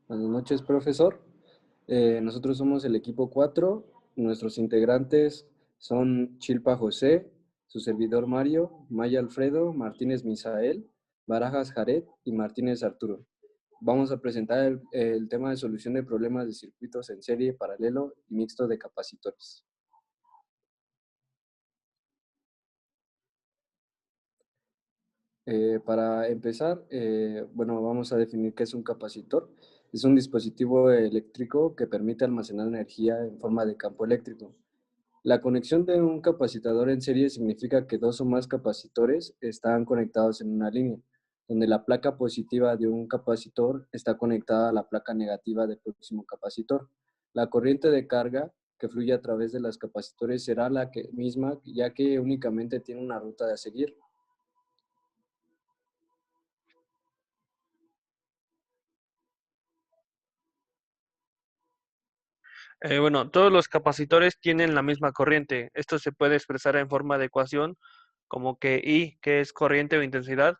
Buenas noches, profesor. Nosotros somos el equipo 4. Nuestros integrantes son Chilpa José, su servidor Mario, Maya Alfredo, Martínez Misael, Barajas Jared y Martínez Arturo. Vamos a presentar el tema de solución de problemas de circuitos en serie, paralelo y mixto de capacitores. Para empezar, vamos a definir qué es un capacitor. Es un dispositivo eléctrico que permite almacenar energía en forma de campo eléctrico. La conexión de un capacitador en serie significa que dos o más capacitores están conectados en una línea, donde la placa positiva de un capacitor está conectada a la placa negativa del próximo capacitor. La corriente de carga que fluye a través de los capacitores será misma, ya que únicamente tiene una ruta a seguir. Todos los capacitores tienen la misma corriente. Esto se puede expresar en forma de ecuación como que I, que es corriente o intensidad,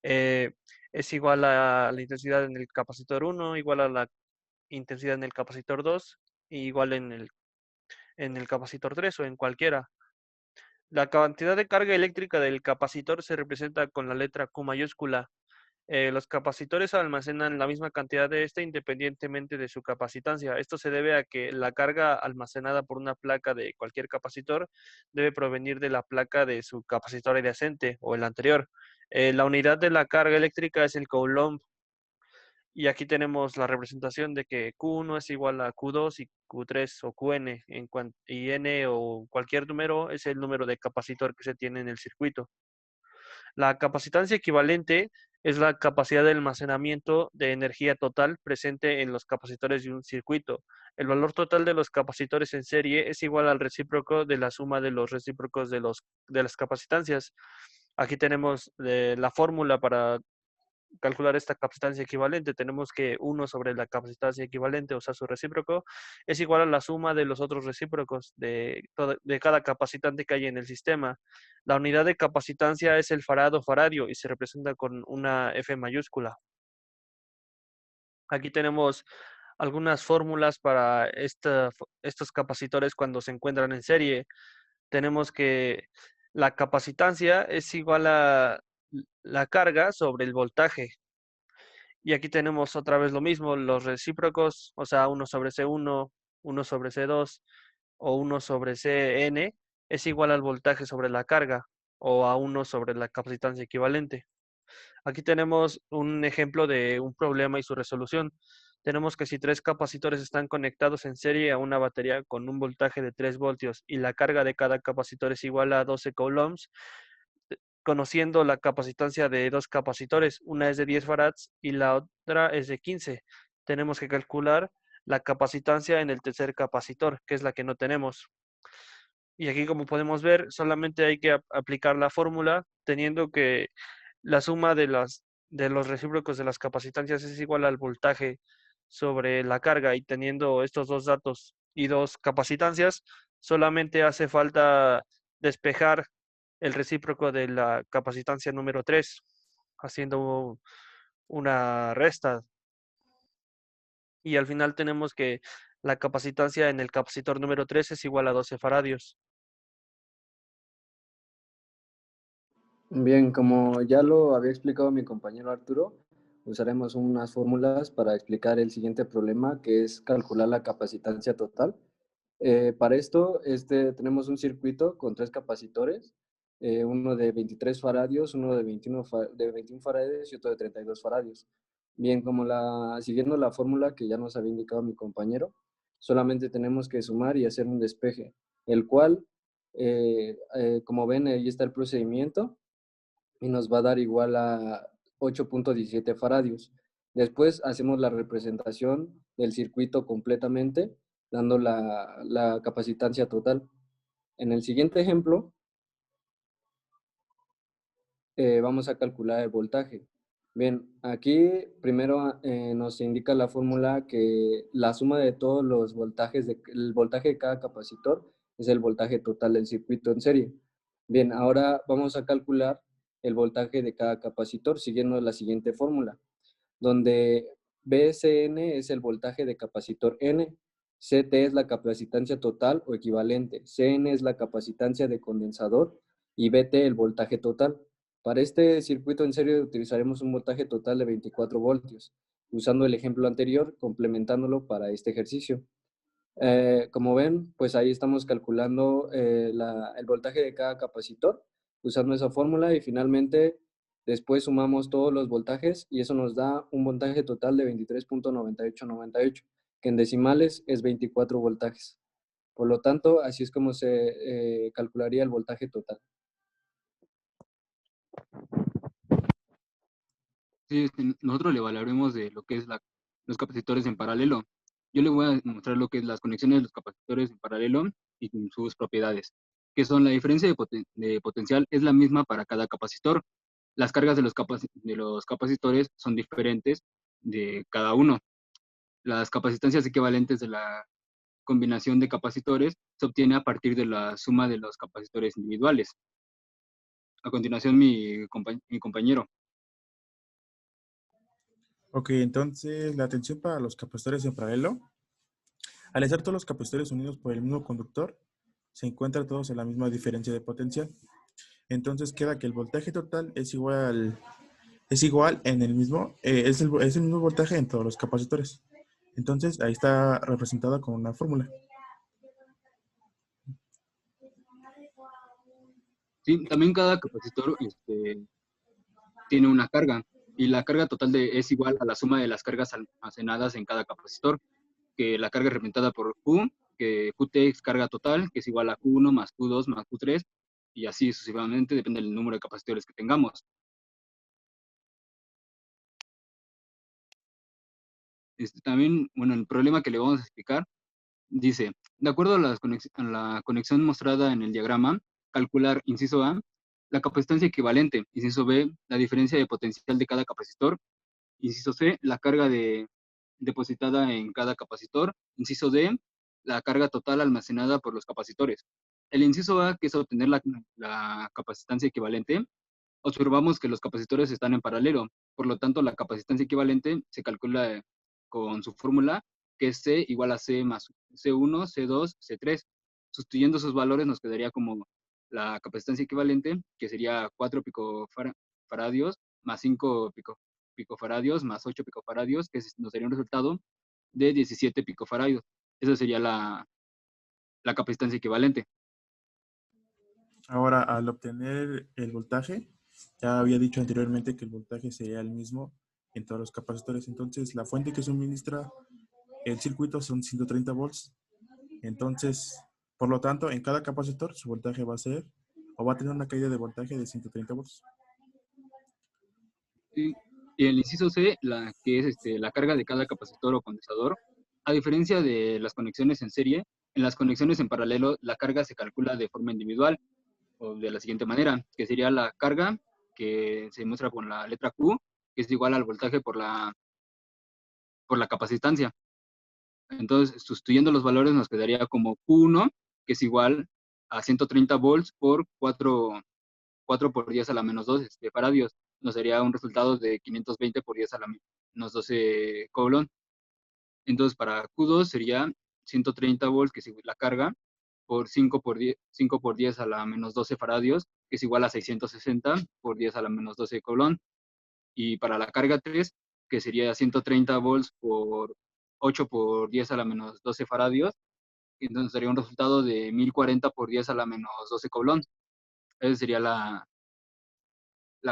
eh, es igual a la intensidad en el capacitor 1, igual a la intensidad en el capacitor 2 y igual en el capacitor 3 o en cualquiera. La cantidad de carga eléctrica del capacitor se representa con la letra Q mayúscula. Los capacitores almacenan la misma cantidad de este independientemente de su capacitancia. Esto se debe a que la carga almacenada por una placa de cualquier capacitor debe provenir de la placa de su capacitor adyacente o el anterior. La unidad de la carga eléctrica es el coulomb. Y aquí tenemos la representación de que Q1 es igual a Q2 y Q3 o Qn, y N o cualquier número es el número de capacitor que se tiene en el circuito. La capacitancia equivalente es la capacidad de almacenamiento de energía total presente en los capacitores de un circuito. El valor total de los capacitores en serie es igual al recíproco de la suma de los recíprocos de las capacitancias. Aquí tenemos la fórmula para calcular esta capacitancia equivalente. Tenemos que 1 sobre la capacitancia equivalente, o sea, su recíproco, es igual a la suma de los otros recíprocos de cada capacitante que hay en el sistema. La unidad de capacitancia es el farado faradio y se representa con una F mayúscula. Aquí tenemos algunas fórmulas para estos capacitores cuando se encuentran en serie. Tenemos que la capacitancia es igual a la carga sobre el voltaje. Y aquí tenemos otra vez lo mismo, los recíprocos, o sea, 1 sobre C1, 1 sobre C2 o 1 sobre Cn es igual al voltaje sobre la carga o a 1 sobre la capacitancia equivalente. Aquí tenemos un ejemplo de un problema y su resolución. Tenemos que si tres capacitores están conectados en serie a una batería con un voltaje de 3 voltios y la carga de cada capacitor es igual a 12 coulombs, conociendo la capacitancia de dos capacitores, una es de 10 farads y la otra es de 15. Tenemos que calcular la capacitancia en el tercer capacitor, que es la que no tenemos. Y aquí, como podemos ver, solamente hay que aplicar la fórmula, teniendo que la suma de los recíprocos de las capacitancias es igual al voltaje sobre la carga, y teniendo estos dos datos y dos capacitancias, solamente hace falta despejar el recíproco de la capacitancia número 3, haciendo una resta. Y al final tenemos que la capacitancia en el capacitor número 3 es igual a 12 faradios. Bien, como ya lo había explicado mi compañero Arturo, usaremos unas fórmulas para explicar el siguiente problema, que es calcular la capacitancia total. Para esto, tenemos un circuito con tres capacitores, uno de 23 faradios, uno de 21 faradios y otro de 32 faradios. Bien, siguiendo la fórmula que ya nos había indicado mi compañero, solamente tenemos que sumar y hacer un despeje, el cual, como ven, ahí está el procedimiento y nos va a dar igual a 8.17 faradios. Después hacemos la representación del circuito completamente, dando la capacitancia total. En el siguiente ejemplo, vamos a calcular el voltaje. Bien, aquí primero nos indica la fórmula que la suma de todos los voltajes, el voltaje de cada capacitor es el voltaje total del circuito en serie. Bien, ahora vamos a calcular el voltaje de cada capacitor siguiendo la siguiente fórmula, donde VCN es el voltaje de capacitor N, CT es la capacitancia total o equivalente, CN es la capacitancia de condensador y VT el voltaje total. Para este circuito en serie utilizaremos un voltaje total de 24 voltios, usando el ejemplo anterior, complementándolo para este ejercicio. Como ven, pues ahí estamos calculando el voltaje de cada capacitor usando esa fórmula y finalmente después sumamos todos los voltajes y eso nos da un voltaje total de 23.9898, que en decimales es 24 voltajes. Por lo tanto, así es como se calcularía el voltaje total. Sí, nosotros le evaluaremos de lo que es los capacitores en paralelo. Yo le voy a mostrar lo que es las conexiones de los capacitores en paralelo y sus propiedades, que son la diferencia de potencial es la misma para cada capacitor. Las cargas de los capacitores son diferentes de cada uno. Las capacitancias equivalentes de la combinación de capacitores se obtiene a partir de la suma de los capacitores individuales. A continuación, mi compañero. Ok, entonces la tensión para los capacitores en paralelo. Al estar todos los capacitores unidos por el mismo conductor, se encuentran todos en la misma diferencia de potencial. Entonces queda que el voltaje total es igual en el mismo, es el mismo voltaje en todos los capacitores. Entonces ahí está representada con una fórmula. Sí, también cada capacitor tiene una carga y la carga total es igual a la suma de las cargas almacenadas en cada capacitor, que la carga representada por Q, que Qt es carga total, que es igual a Q1 más Q2 más Q3, y así sucesivamente, depende del número de capacitores que tengamos. También, bueno, el problema que le vamos a explicar, dice, de acuerdo a la conexión mostrada en el diagrama, calcular, inciso A, la capacitancia equivalente, inciso B, la diferencia de potencial de cada capacitor, inciso C, la carga depositada en cada capacitor, inciso D, la carga total almacenada por los capacitores. El inciso A, que es obtener la capacitancia equivalente, observamos que los capacitores están en paralelo, por lo tanto la capacitancia equivalente se calcula con su fórmula, que es C igual a C más C1, C2, C3. Sustituyendo esos valores nos quedaría como la capacitancia equivalente, que sería 4 picofaradios más 5 picofaradios más 8 picofaradios, que nos daría un resultado de 17 picofaradios. Esa sería la capacitancia equivalente. Ahora, al obtener el voltaje, ya había dicho anteriormente que el voltaje sería el mismo en todos los capacitores. Entonces, la fuente que suministra el circuito son 130 volts. Entonces, por lo tanto, en cada capacitor su voltaje va a ser o va a tener una caída de voltaje de 130 volts. Y el inciso C, que es la carga de cada capacitor o condensador, a diferencia de las conexiones en serie, en las conexiones en paralelo la carga se calcula de forma individual o de la siguiente manera, que sería la carga que se muestra con la letra Q, que es igual al voltaje por la capacitancia. Entonces, sustituyendo los valores nos quedaría como Q1, que es igual a 130 volts por 4 por 10 a la menos 2 faradios. Nos daría un resultado de 520 por 10 a la menos 12 coulomb. Entonces, para Q2 sería 130 volts, que es la carga, por 5 por 10 a la menos 12 faradios, que es igual a 660 por 10 a la menos 12 coulomb. Y para la carga 3, que sería 130 volts por 8 por 10 a la menos 12 faradios, entonces daría un resultado de 1040 por 10 a la menos 12 coulomb. Esa sería la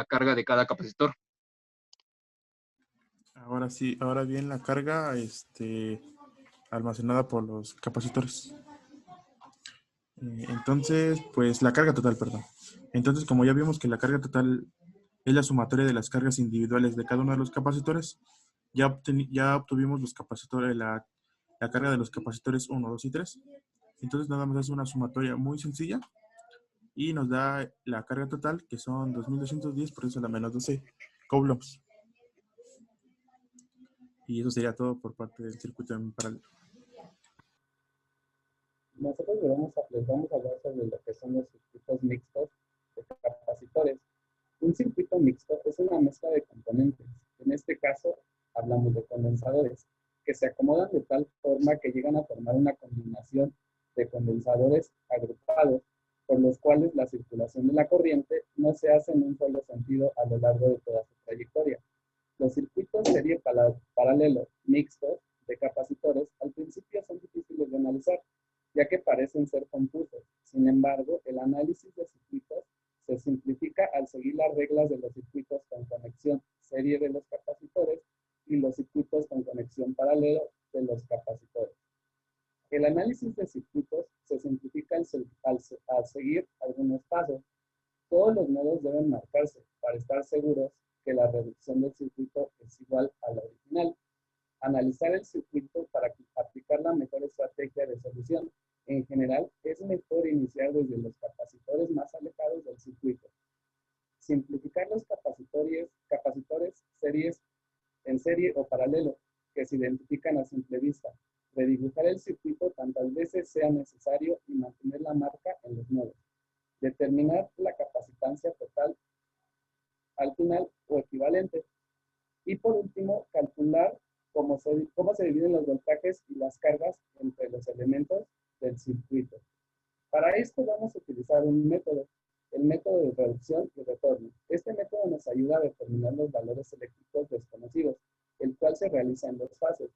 carga de cada capacitor. Ahora sí, ahora bien la carga almacenada por los capacitores. Entonces, pues la carga total, perdón. Entonces, como ya vimos que la carga total es la sumatoria de las cargas individuales de cada uno de los capacitores, ya obtuvimos los capacitores, la carga de los capacitores 1, 2 y 3. Entonces, nada más es una sumatoria muy sencilla y nos da la carga total, que son 2210 por eso la menos 12 coulombs. Y eso sería todo por parte del circuito en paralelo. Nosotros les vamos a hablar sobre lo que son los circuitos mixtos de capacitores. Un circuito mixto es una mezcla de componentes. En este caso, hablamos de condensadores, que se acomodan de tal forma que llegan a formar una combinación de condensadores agrupados, por los cuales la circulación de la corriente no se hace en un solo sentido a lo largo de toda su trayectoria. Los circuitos serie paralelo mixtos de capacitores al principio son difíciles de analizar, ya que parecen ser confusos. Sin embargo, el análisis de circuitos se simplifica al seguir las reglas de los circuitos con conexión serie de los capacitores y los circuitos con conexión paralelo de los capacitores. El análisis de circuitos se simplifica al seguir algunos pasos. Todos los nodos deben marcarse para estar seguros que la reducción del circuito es igual a la original. Analizar el circuito para aplicar la mejor estrategia de solución. En general, es mejor iniciar desde los capacitores más alejados del circuito. Simplificar los capacitores series en serie o paralelo, que se identifican a simple vista. Redibujar el circuito tantas veces sea necesario y mantener la marca en los nodos. Determinar la capacitancia total al final o equivalente. Y por último, calcular cómo se dividen los voltajes y las cargas entre los elementos del circuito. Para esto vamos a utilizar un método, el método de reducción y retorno. Este método nos ayuda a determinar los valores eléctricos desconocidos, el cual se realiza en dos fases.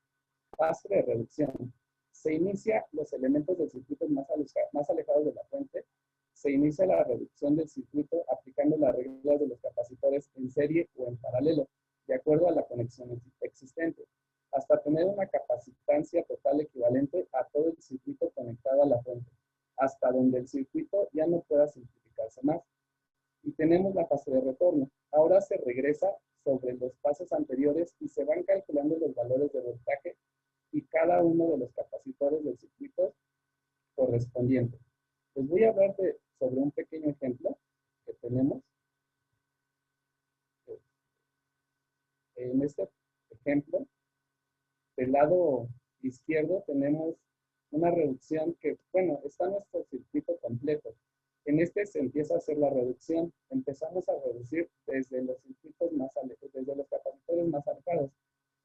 Fase de reducción. Se inicia los elementos del circuito más alejados de la fuente. Se inicia la reducción del circuito aplicando las reglas de los capacitores en serie o en paralelo, de acuerdo a la conexión existente, hasta tener una capacitancia total equivalente a todo el circuito conectado a la fuente, hasta donde el circuito ya no pueda simplificarse más. Y tenemos la fase de retorno. Ahora se regresa sobre los pasos anteriores y se van calculando los valores de voltaje y cada uno de los capacitores del circuito correspondiente. Les voy a hablar sobre un pequeño ejemplo que tenemos. En este ejemplo, del lado izquierdo tenemos una reducción que, bueno, está nuestro circuito completo. En este se empieza a hacer la reducción. Empezamos a reducir desde los circuitos desde los capacitores más alejados.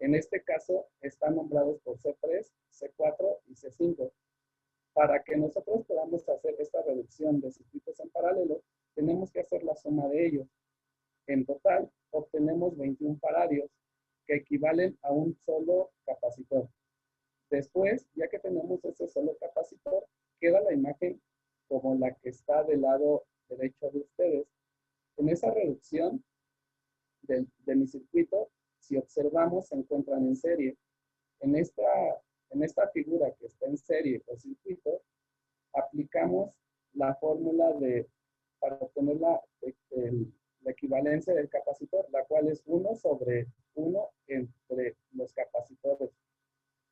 En este caso están nombrados por C3, C4 y C5. Para que nosotros podamos hacer esta reducción de circuitos en paralelo, tenemos que hacer la suma de ellos. En total, obtenemos 21 faradios, que equivalen a un solo capacitor. Después, ya que tenemos ese solo capacitor, queda la imagen como la que está del lado derecho de ustedes. En esa reducción de mi circuito, si observamos, se encuentran en serie. En esta figura que está en serie o circuito, aplicamos la fórmula para obtener la equivalencia del capacitor, la cual es 1 sobre 1 entre los capacitores,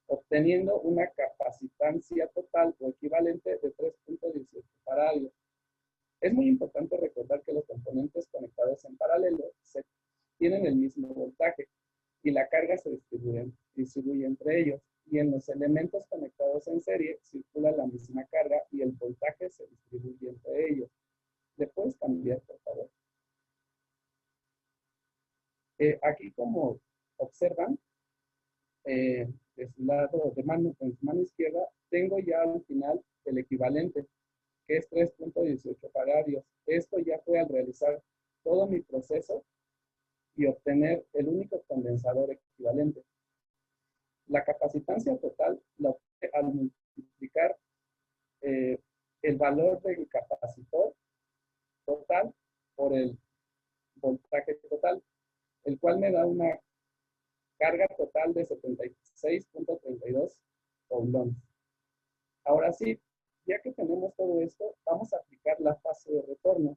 obteniendo una capacitancia total o equivalente de 3.18 faradios. Es muy importante recordar que los componentes conectados en paralelo tienen el mismo voltaje y la carga se distribuye entre ellos. Y en los elementos conectados en serie circula la misma carga y el voltaje se distribuye entre ellos. ¿Le puedes cambiar, por favor? Aquí, como observan, de su lado, en su mano izquierda, tengo ya al final el equivalente, que es 3.18 faradios. Esto ya fue al realizar todo mi proceso y obtener el único condensador equivalente. La capacitancia total la obtuve al multiplicar el valor del capacitor total por el voltaje total, el cual me da una carga total de 76.32 coulombs. Ahora sí, ya que tenemos todo esto, vamos a aplicar la fase de retorno,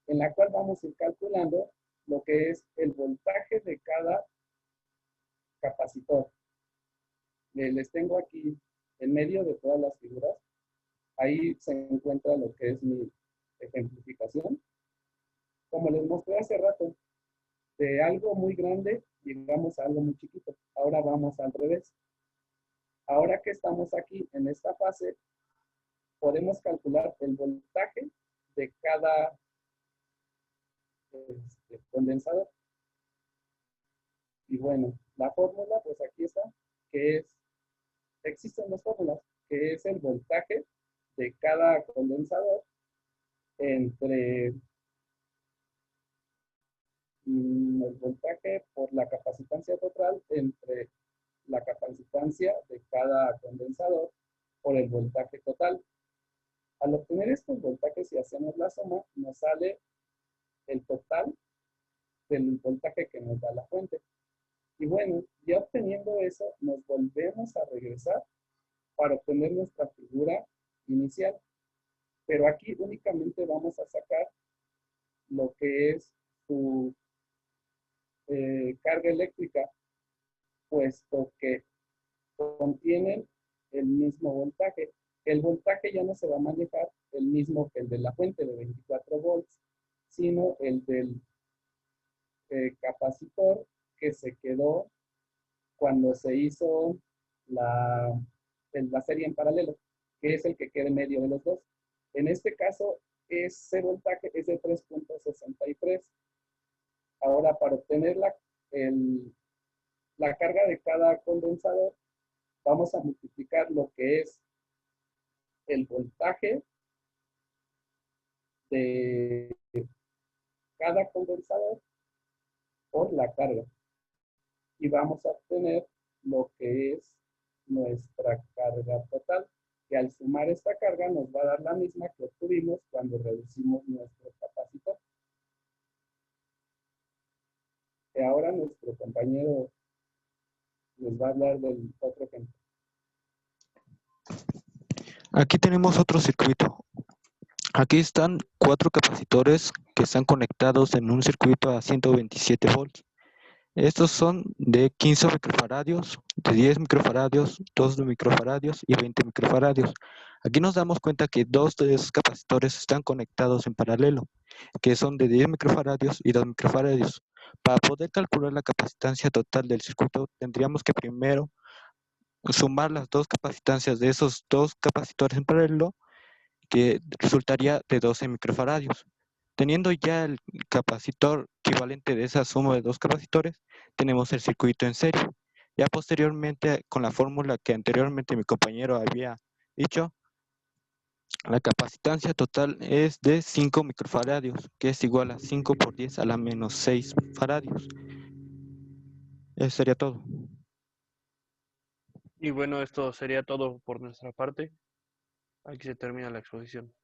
en la cual vamos a ir calculando lo que es el voltaje de cada capacitor. Les tengo aquí en medio de todas las figuras. Ahí se encuentra lo que es mi ejemplificación. Como les mostré hace rato, de algo muy grande llegamos a algo muy chiquito. Ahora vamos al revés. Ahora que estamos aquí en esta fase, podemos calcular el voltaje de cada condensador. Y bueno, La fórmula, pues aquí está, que es, existen dos fórmulas, que es el voltaje de cada condensador entre el voltaje por la capacitancia total entre la capacitancia de cada condensador por el voltaje total. Al obtener estos voltajes y hacemos la suma, nos sale el total del voltaje que nos da la fuente. Y bueno, ya obteniendo eso, nos volvemos a regresar para obtener nuestra figura inicial. Pero aquí únicamente vamos a sacar lo que es su carga eléctrica, puesto que contienen el mismo voltaje. El voltaje ya no se va a manejar el mismo que el de la fuente de 24 volts, sino el del capacitor que se quedó cuando se hizo la serie en paralelo, que es el que queda en medio de los dos. En este caso, ese voltaje es de 3.63. Ahora, para obtener la carga de cada condensador, vamos a multiplicar lo que es el voltaje de cada condensador por la carga. Y vamos a obtener lo que es nuestra carga total, que al sumar esta carga nos va a dar la misma que obtuvimos cuando reducimos nuestro capacitor. Y ahora nuestro compañero les va a hablar del otro ejemplo. Aquí tenemos otro circuito. Aquí están 4 capacitores que están conectados en un circuito a 127 volts. Estos son de 15 microfaradios, de 10 microfaradios, 2 microfaradios y 20 microfaradios. Aquí nos damos cuenta que 2 de esos capacitores están conectados en paralelo, que son de 10 microfaradios y 2 microfaradios. Para poder calcular la capacitancia total del circuito, tendríamos que primero sumar las 2 capacitancias de esos 2 capacitores en paralelo, que resultaría de 12 microfaradios. Teniendo ya el capacitor equivalente de esa suma de 2 capacitores, tenemos el circuito en serie. Ya posteriormente, con la fórmula que anteriormente mi compañero había dicho, la capacitancia total es de 5 microfaradios, que es igual a 5 por 10 a la menos 6 faradios. Eso sería todo. Y bueno, esto sería todo por nuestra parte. Aquí se termina la exposición.